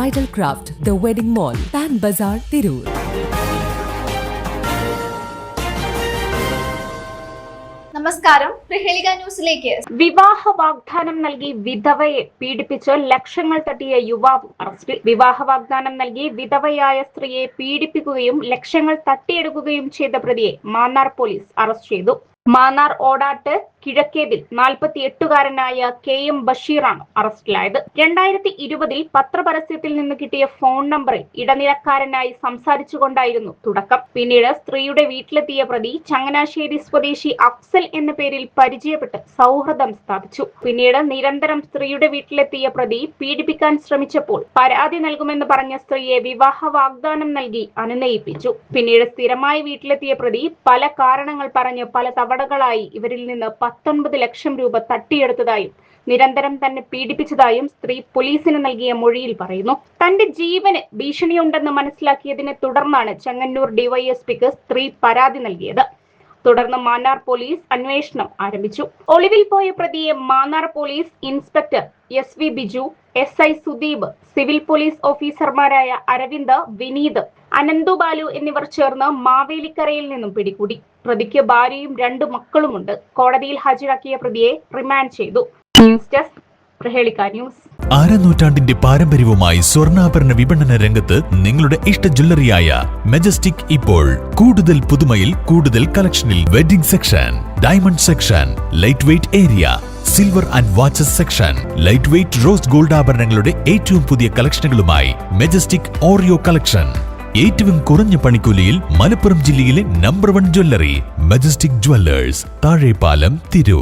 Bridal Craft, The Wedding Mall, Pan Bazaar, Tirur. നമസ്കാരം, പ്രഹേളിക ന്യൂസിലേക്ക്. വിവാഹ വാഗ്ദാനം നൽകി വിധവയെ പീഡിപ്പിച്ച് ലക്ഷങ്ങൾ തട്ടിയ യുവാവ് അറസ്റ്റിൽ. വിവാഹ വാഗ്ദാനം നൽകി വിധവയായ സ്ത്രീയെ പീഡിപ്പിക്കുകയും ലക്ഷങ്ങൾ തട്ടിയെടുക്കുകയും ചെയ്ത പ്രതിയെ മാന്നാർ പോലീസ് അറസ്റ്റ് ചെയ്തു. മാന്നാർ ഓടാട്ട് കിഴക്കേതിൽ 48-കാരനായ KM ബഷീറാണ് അറസ്റ്റിലായത്. 2020 പത്രപരസ്യത്തിൽ നിന്ന് കിട്ടിയ ഫോൺ നമ്പറിൽ ഇടനിലക്കാരനായി സംസാരിച്ചുകൊണ്ടായിരുന്നു തുടക്കം. പിന്നീട് സ്ത്രീയുടെ വീട്ടിലെത്തിയ പ്രതി ചങ്ങനാശ്ശേരി സ്വദേശി അഫ്സൽ എന്ന പേരിൽ പരിചയപ്പെട്ട് സൗഹൃദം സ്ഥാപിച്ചു. പിന്നീട് നിരന്തരം സ്ത്രീയുടെ വീട്ടിലെത്തിയ പ്രതി പീഡിപ്പിക്കാൻ ശ്രമിച്ചപ്പോൾ പരാതി നൽകുമെന്ന് പറഞ്ഞ സ്ത്രീയെ വിവാഹ വാഗ്ദാനം നൽകി അനുനയിപ്പിച്ചു. പിന്നീട് സ്ഥിരമായി വീട്ടിലെത്തിയ പ്രതി പല കാരണങ്ങൾ പറഞ്ഞ് പല തവണകളായി ഇവരിൽ നിന്ന് 19 ലക്ഷം രൂപ തട്ടിയെടുത്തതായും നിരന്തരം തന്നെ പീഡിപ്പിച്ചതായും സ്ത്രീ പോലീസിന് നൽകിയ മൊഴിയിൽ പറയുന്നു. തന്റെ ജീവന് ഭീഷണിയുണ്ടെന്ന് മനസ്സിലാക്കിയതിനെ തുടർന്നാണ് ചെങ്ങന്നൂർ ഡിവൈഎസ്പിക്ക് സ്ത്രീ പരാതി നൽകിയത്. തുടർന്ന് മാന്നാർ പോലീസ് അന്വേഷണം ആരംഭിച്ചു. ഒളിവിൽ പോയ പ്രതിയെ Mannar police inspector SV Biju, SI Sudeep, civil police ഓഫീസർമാരായ അരവിന്ദ്, വിനീത്, അനന്തു ബാലു എന്നിവർ ചേർന്ന് മാവേലിക്കരയിൽ നിന്നും പിടികൂടി. പ്രതിക്ക് ഭാര്യയും 2 മക്കളുമുണ്ട്. കോടതിയിൽ ഹാജരാക്കിയ പ്രതിയെ റിമാൻഡ് ചെയ്തു. News desk, Prahelika news. നൂറ്റാണ്ടിന്റെ പാരമ്പര്യവുമായി സ്വർണ്ണാഭരണ വിപണന രംഗത്ത് നിങ്ങളുടെ ഇഷ്ട ജ്വല്ലറിയായ മെജസ്റ്റിക് ഇപ്പോൾ കൂടുതൽ പുതുമയിൽ കൂടുതൽ കളക്ഷനിൽ. Wedding section, diamond section, light weight area, silver and watches section, light weight rose gold ആഭരണങ്ങളുടെ ഏറ്റവും പുതിയ കളക്ഷനുകളുമായി മെജസ്റ്റിക് ഓറിയോ കളക്ഷൻ. ഏറ്റവും കുറഞ്ഞ പണിക്കൂലിയിൽ മലപ്പുറം ജില്ലയിലെ number 1 jewellery majestic Jewellers, Thazhepalam, Tirur.